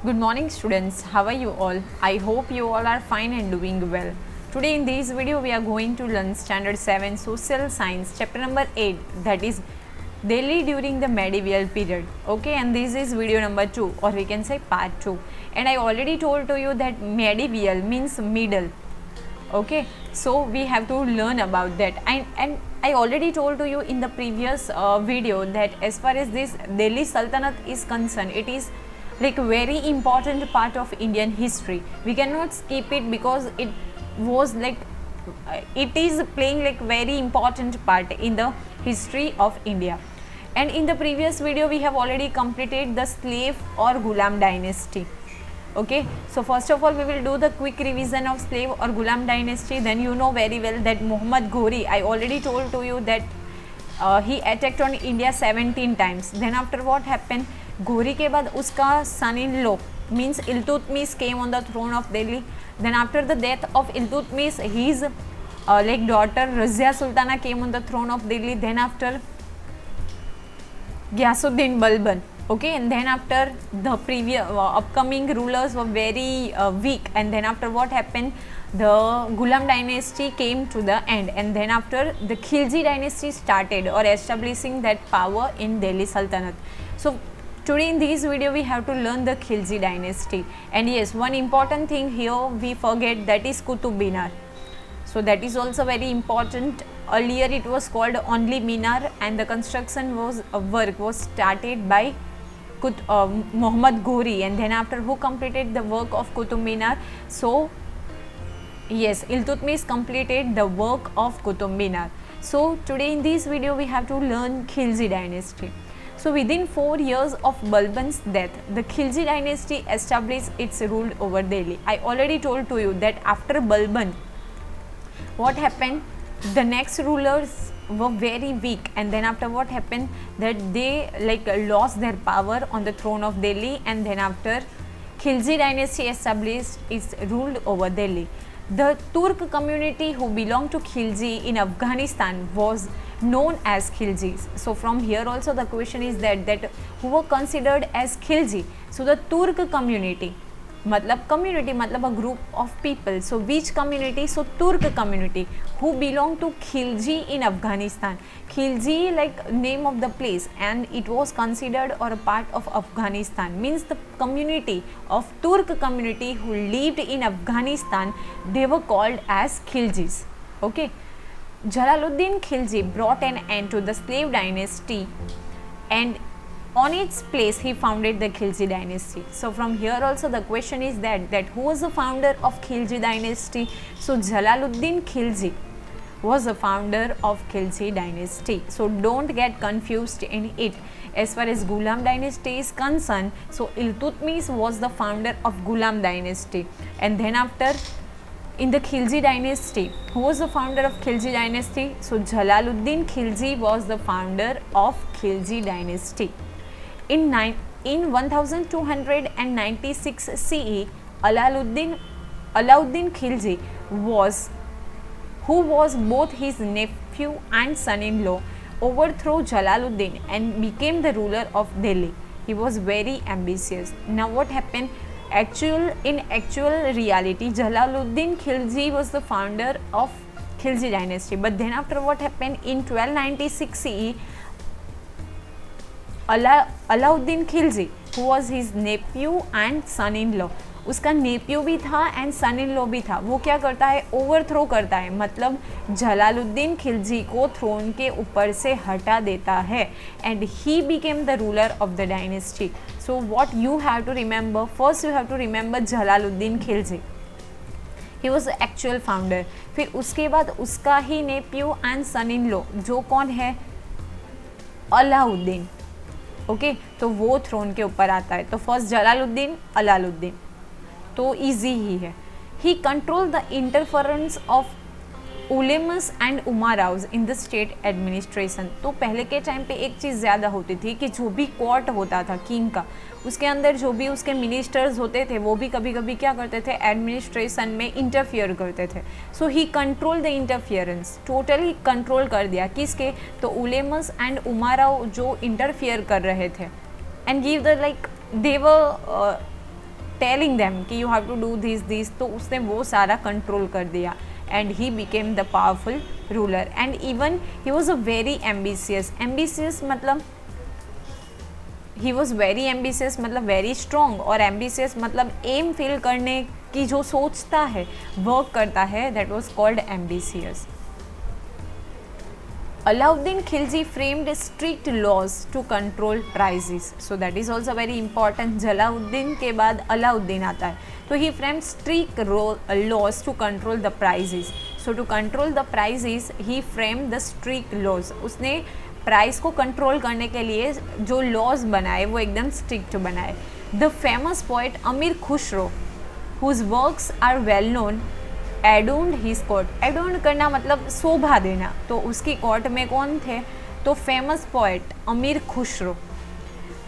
Good morning students, how are you all? I hope you all are fine and doing well. Today in this video we are going to learn standard 7 social science chapter number 8, that is Delhi during the medieval period. Okay, and this is video number 2 or we can say part 2. And I already told to you that medieval means middle. Okay, so we have to learn about that, and I already told to you in the previous video that as far as this Delhi Sultanate is concerned, it is like very important part of Indian history. We cannot skip it because it was like it is playing like very important part in the history of India. And in the previous video we have already completed the slave or Ghulam dynasty. Okay, so first of all we will do the quick revision of slave or Ghulam dynasty. Then you know very well that Muhammad Ghori, I already told to you that he attacked on India 17 times. Then after what happened, Ghori के बाद उसका son in law means Iltutmish came on the throne of Delhi. Then after the death of Iltutmish, his like daughter Razia Sultana came on the throne of Delhi. Then after Ghiyasuddin Balban. Okay, and then after the previous upcoming rulers were very weak, and then after what happened, the Ghulam dynasty came to the end, and then after the Khilji dynasty started or establishing that power in Delhi Sultanate. So today in this video we have to learn the Khilji dynasty. And yes, one important thing here we forget, that is Qutub Minar. So that is also very important. Earlier it was called only Minar, and the construction work was started by Muhammad Ghori, and then after who completed the work of Qutub Minar? So yes, Iltutmish completed the work of Qutub Minar. So today in this video we have to learn Khilji dynasty. So within 4 years of Balban's death, the Khilji dynasty established its rule over Delhi. I already told to you that after Balban, what happened? The next rulers were very weak, and then after what happened, that they like lost their power on the throne of Delhi, and then after Khilji dynasty established its rule over Delhi. The Turk community who belonged to Khilji in Afghanistan was known as Khiljis. So from here also the question is that who were considered as Khilji? So the Turk community मतलब a group of people. So which community? So Turk community who belong to Khilji in Afghanistan. Khilji like name of the place, and it was considered or a part of Afghanistan, means the community of Turk community who lived in Afghanistan, they were called as Khiljis. Okay, Jalaluddin Khilji brought an end to the slave dynasty, and on its place he founded the Khilji dynasty. So from here also the question is that who was the founder of Khilji dynasty? So Jalaluddin Khilji was the founder of Khilji dynasty. So don't get confused in it. As far as Ghulam dynasty is concerned, so Iltutmish was the founder of Ghulam dynasty, and then after in the Khilji dynasty, who was the founder of Khilji dynasty? So Jalaluddin Khilji was the founder of Khilji dynasty. In 1296 CE, Alauddin Khilji who was both his nephew and son-in-law, overthrew Jalaluddin and became the ruler of Delhi. He was very ambitious. Now what happened? In actual reality, Jalaluddin Khilji was the founder of Khilji dynasty. But then after what happened? In 1296 CE, Alauddin Khilji, who was his nephew and son-in-law, उसका nephew भी था and son in law भी था, वो क्या करता है? Overthrow करता है, मतलब जलालुद्दीन खिलजी को थ्रोन के ऊपर से हटा देता है, and he became the ruler of the dynasty. So what you have to remember, first you have to remember Jalaluddin Khilji, he was actual founder. फिर उसके बाद उसका ही nephew and son in law, जो कौन है? अलाउद्दीन. ओके, तो वो थ्रोन के ऊपर आता है. तो फर्स्ट जलालुद्दीन, अलाउद्दीन, तो इजी ही है. He control the interference of उलेमस एंड उमाराउज इन द स्टेट एडमिनिस्ट्रेशन. तो पहले के टाइम पे एक चीज़ ज़्यादा होती थी कि जो भी कोर्ट होता था किंग का, उसके अंदर जो भी उसके मिनिस्टर्स होते थे वो भी कभी कभी क्या करते थे? एडमिनिस्ट्रेशन में इंटरफियर करते थे. So he control the interference, totally control कर दिया. किसके? तो उलेमस एंड उमाराव जो इंटरफियर कर रहे थे, and give the like they were telling them कि you have to do this, तो उसने वो सारा कंट्रोल कर दिया and he became the powerful ruler. And even he was a very ambitious मतलब ही वॉज वेरी एम्बिशियस मतलब very strong, और एम्बिशियस मतलब एम फील करने की जो सोचता है, वर्क करता है, that was called ambitious. Alauddin Khilji framed strict laws to control prices. So that is also very important. Jalaluddin के बाद अलाउद्दीन आता है, तो he framed strict laws to control the prices. So to control the prices, he framed the strict laws. उसने price को control करने के लिए जो लॉज बनाए वो एकदम स्ट्रिक्ट बनाए. The famous poet Amir Khusro, whose works are well known, adorned his court. Adorned करना मतलब शोभा देना, तो उसकी कोर्ट में कौन थे, तो famous poet Amir Khusro.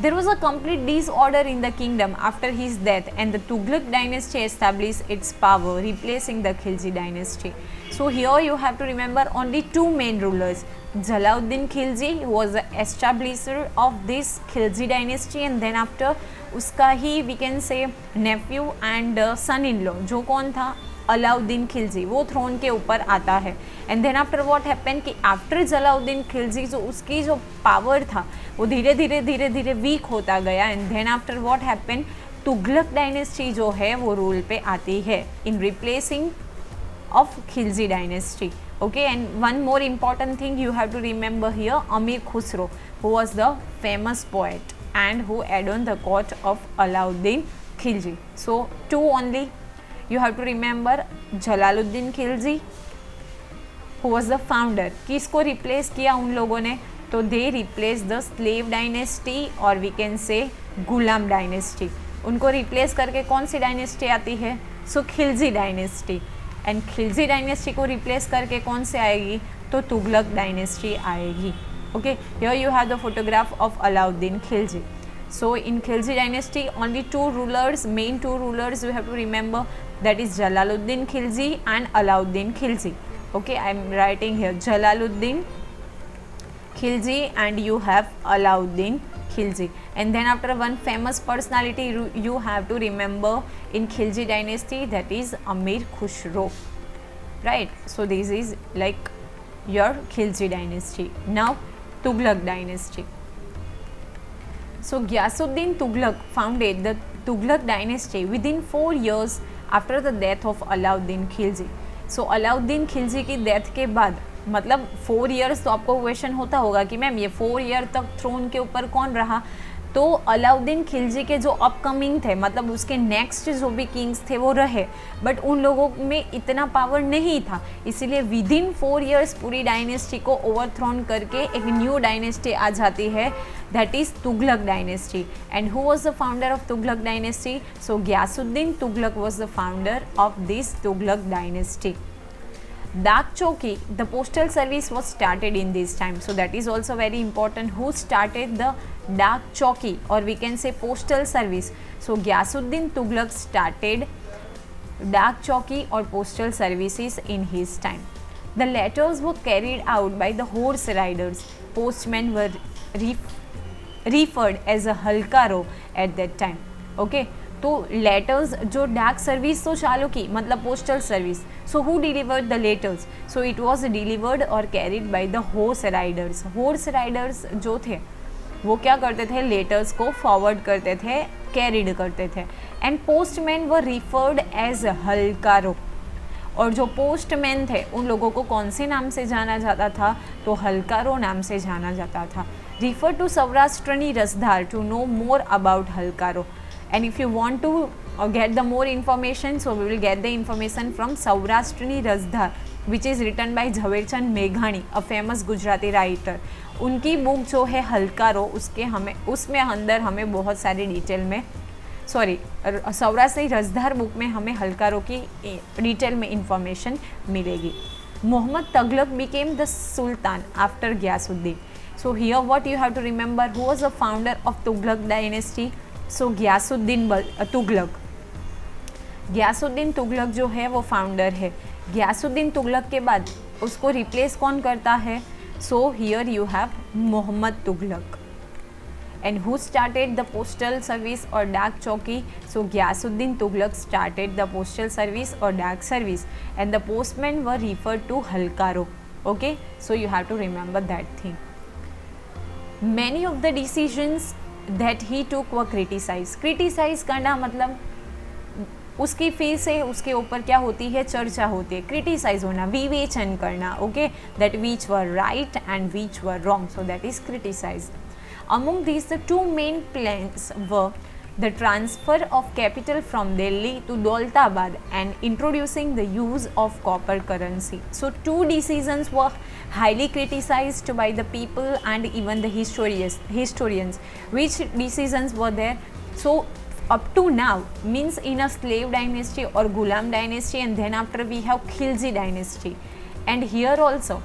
There was a complete disorder in the kingdom after his death and the Tughlaq dynasty established its power replacing the Khilji dynasty. So here you have to remember only two main rulers. Jalaluddin Khilji was the establisher of this Khilji dynasty, and then after उसका ही we can say nephew and son in law जो कौन था, अलाउद्दीन खिलजी, वो throne के ऊपर आता है. And then after what happen कि आफ्टर जलाउद्दीन खिलजी जो उसकी जो पावर था वो धीरे धीरे वीक होता गया. And then after what happen, Tughlaq dynasty जो है वो रूल पे आती है in replacing of Khilji dynasty. Okay, and one more important thing you have to remember here, Amir Khusro who was the famous poet and who adorn the court of Alauddin Khilji. So two only you have to remember. Jalaluddin Khilji who was the founder, किसको replace किया उन लोगों ने, तो दे replace the slave dynasty और we can say गुलाम dynasty. उनको replace करके कौन सी डायनेस्टी आती है, so Khilji dynasty. And Khilji dynasty को रिप्लेस करके कौन से आएगी, तो तुगलक डायनेस्टी आएगी. Okay, here you have the photograph of Alauddin Khilji. So in Khilji dynasty only main two rulers you have to remember, that is Jalaluddin Khilji and Alauddin Khilji. Okay, I am writing here Jalaluddin Khilji and you have Alauddin Khilji. And then after one famous personality you have to remember in Khilji dynasty, that is Amir Khusro, right? So this is like your Khilji dynasty. Now Tughlaq dynasty. So Ghiyasuddin Tughlaq founded the Tughlaq dynasty within 4 years after the death of Alauddin Khilji. So Alauddin Khilji की death के बाद, मतलब 4 years, तो आपको question होता होगा कि ma'am ये 4 year तक थ्रोन के ऊपर कौन रहा, तो अलाउद्दीन खिलजी के जो अपकमिंग थे, मतलब उसके नेक्स्ट जो भी किंग्स थे वो रहे, बट उन लोगों में इतना पावर नहीं था, इसीलिए विद इन 4 years पूरी डायनेस्टी को ओवरथ्रोन करके एक न्यू डायनेस्टी आ जाती है, that is Tughlaq dynasty. And who was the founder of Tughlaq dynasty, so Ghiyasuddin Tughlaq was the founder of this Tughlaq dynasty. Dak Chowki, the postal service was started in this time, so that is also very important. Who started the Dak Chowki, or we can say postal service? So Ghiyasuddin Tughlaq started Dak Chowki or postal services in his time. The letters were carried out by the horse riders. Postmen were referred as a halkaro at that time. Okay, तो letters जो डाक service तो चालू की, मतलब postal service. So who delivered the letters, so it was delivered और carried by the horse riders. Horse riders जो थे वो क्या करते थे, लेटर्स को फॉरवर्ड करते थे, कैरिड करते थे. And postman were referred as हलकारो, और जो पोस्टमैन थे उन लोगों को कौन से नाम से जाना जाता था, तो हलकारो नाम से जाना जाता था. रिफर टू सौराष्ट्रनी Rasdhar to know more about हलकारो. And if you want to get the more information, so we will get the information from Saurashtrani Rasdhar, which is written by Jhaverchand Meghani, a famous Gujarati writer. उनकी book जो है हलकारो, उसमें अंदर हमें बहुत सारी detail में, सौराष्ट्रनी रसधार बुक में हमें हलकारो की डिटेल में इंफॉर्मेशन मिलेगी. Mohammad Tughlaq became the Sultan after Ghiyasuddin. So here what you have to remember, who was the founder of Tughlaq dynasty? सो गियासुद्दीन तुगलक. गियासुद्दीन तुगलक जो है वो फाउंडर है. गियासुद्दीन तुगलक के बाद उसको रिप्लेस कौन करता है, so here you have Mohammad Tughlaq. And who started the postal service or dak chowki? So Ghiyasuddin Tughlaq started the postal service or dak service, and the postmen were referred to halkaro. Okay, so you have to remember that thing. Many of the decisions that he took were criticized. Criticize करना मतलब उसकी फिर से उसके ऊपर क्या होती है, चर्चा होती है. क्रिटिसाइज होना, विवेचन करना. Okay, that which were right and which were wrong, so that is criticise. Among these the two main plans were the transfer of capital from Delhi to Daulatabad and introducing the use of copper currency. So two decisions were highly criticized by the people and even the historians. Which decisions were there? So up to now means in a slave dynasty or Ghulam dynasty, and then after we have Khilji dynasty, and here also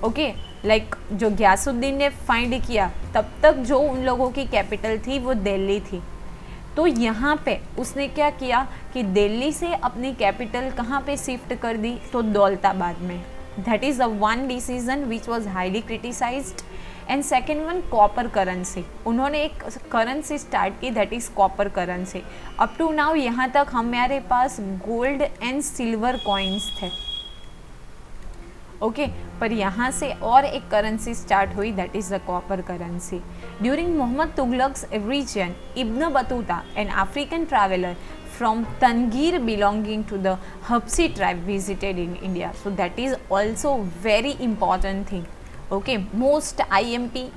okay like जो गियासुद्दीन ने find किया तब तक जो उन लोगों की capital थी वो दिल्ली थी. तो यहाँ पे उसने क्या किया कि दिल्ली से अपनी कैपिटल कहाँ पे शिफ्ट कर दी, तो दौलताबाद में. That is the one decision which was highly criticised. And second one copper currency. उन्होंने एक करेंसी स्टार्ट की, that is copper currency. Up to now यहाँ तक हमारे पास गोल्ड एंड सिल्वर कॉइन्स थे. ओके पर यहाँ से और एक करेंसी स्टार्ट हुई, that is the copper currency. During Mohammad Tughlaq's region, Ibn Battuta, an African traveller from Tangier belonging to the Hapsi tribe visited in India. So that is also very important thing. Okay, most IMP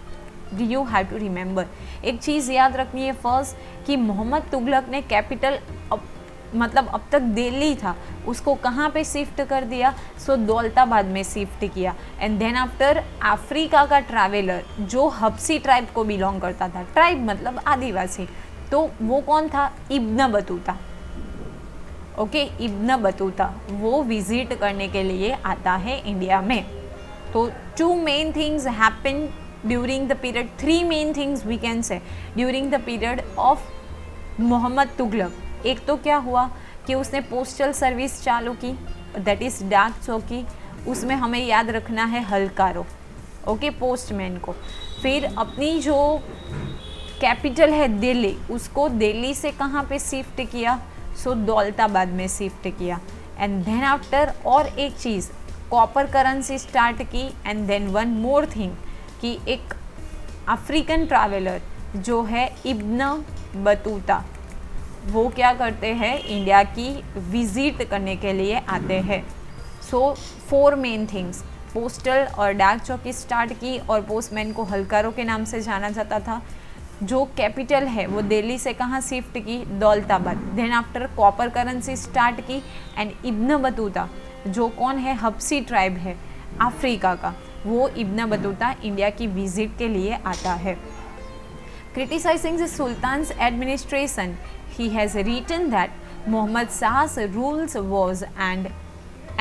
you have to remember. एक चीज़ याद रखनी है first कि मोहम्मद तुगलक ने capital मतलब अब तक दिल्ली था, उसको कहाँ पे शिफ्ट कर दिया, सो दौलताबाद में शिफ्ट किया. एंड देन आफ्टर अफ्रीका का ट्रैवलर जो हब्सी ट्राइब को बिलोंग करता था, ट्राइब मतलब आदिवासी, तो वो कौन था, Ibn Battuta. Okay, Ibn Battuta वो विजिट करने के लिए आता है इंडिया में. तो two main things happen during the period, three main things we can say during the period of Mohammad Tughlaq. एक तो क्या हुआ कि उसने पोस्टल सर्विस चालू की, दैट इज़ डाक चौकी. उसमें हमें याद रखना है हलकारो, ओके, पोस्टमैन को. फिर अपनी जो कैपिटल है दिल्ली, उसको दिल्ली से कहाँ पे शिफ्ट किया, सो दौलताबाद में शिफ्ट किया. एंड देन आफ्टर और एक चीज़, कॉपर करेंसी स्टार्ट की. And then one more thing कि एक अफ्रीकन ट्रैवलर जो है इब्न बतूता, वो क्या करते हैं, इंडिया की विजिट करने के लिए आते हैं. So four main things, postal और डाक चौकी स्टार्ट की, और पोस्टमैन को हलकारों के नाम से जाना जाता था. जो कैपिटल है वो दिल्ली से कहाँ शिफ्ट की, Daulatabad. Then after copper currency start की. एंड इब्न बतूता जो कौन है, हब्सी ट्राइब है अफ्रीका का, वो इब्न बतूता इंडिया की विजिट के लिए आता है. Criticising the sultan's administration, he has written that Muhammad Shah's rules was an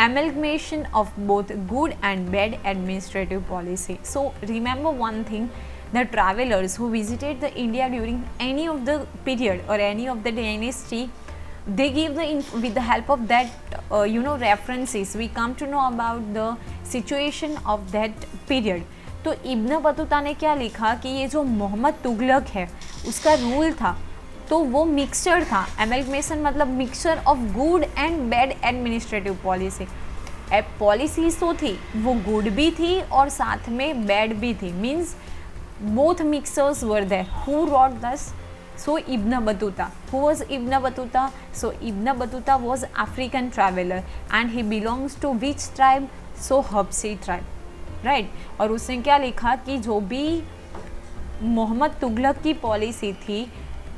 amalgamation of both good and bad administrative policy. So remember one thing, the travelers who visited the India during any of the period or any of the dynasty, they give with the help of that references, we come to know about the situation of that period. तो Ibn Battuta ने क्या लिखा कि ये जो मोहम्मद तुगलक है उसका rule था, तो वो मिक्सचर था. एमलगमेशन मतलब mixture of good and bad administrative policy. Policies तो थी, वो गुड भी थी और साथ में बैड भी थी, means both mixers were there. Who wrote this, so Ibn Battuta. Who was Ibn Battuta, so Ibn Battuta was African traveller and he belongs to which tribe, so Habshi tribe, right. और उसने क्या लिखा कि जो भी मोहम्मद तुगलक की पॉलिसी थी,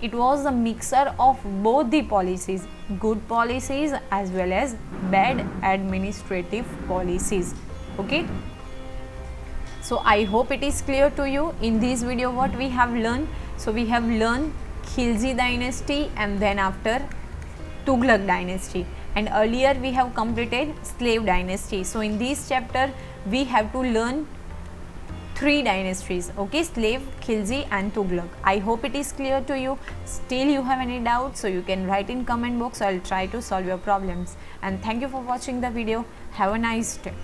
it was a mixture of both the policies, good policies as well as bad administrative policies. Okay, so I hope it is clear to you. In this video what we have learned, so we have learned Khilji dynasty and then after Tughlaq dynasty, and earlier we have completed slave dynasty. So in this chapter we have to learn three dynasties, okay, slave, Khilji and Tughlaq. I hope it is clear to you. Still you have any doubts, so you can write in comment box. I'll try to solve your problems. And thank you for watching the video. Have a nice day.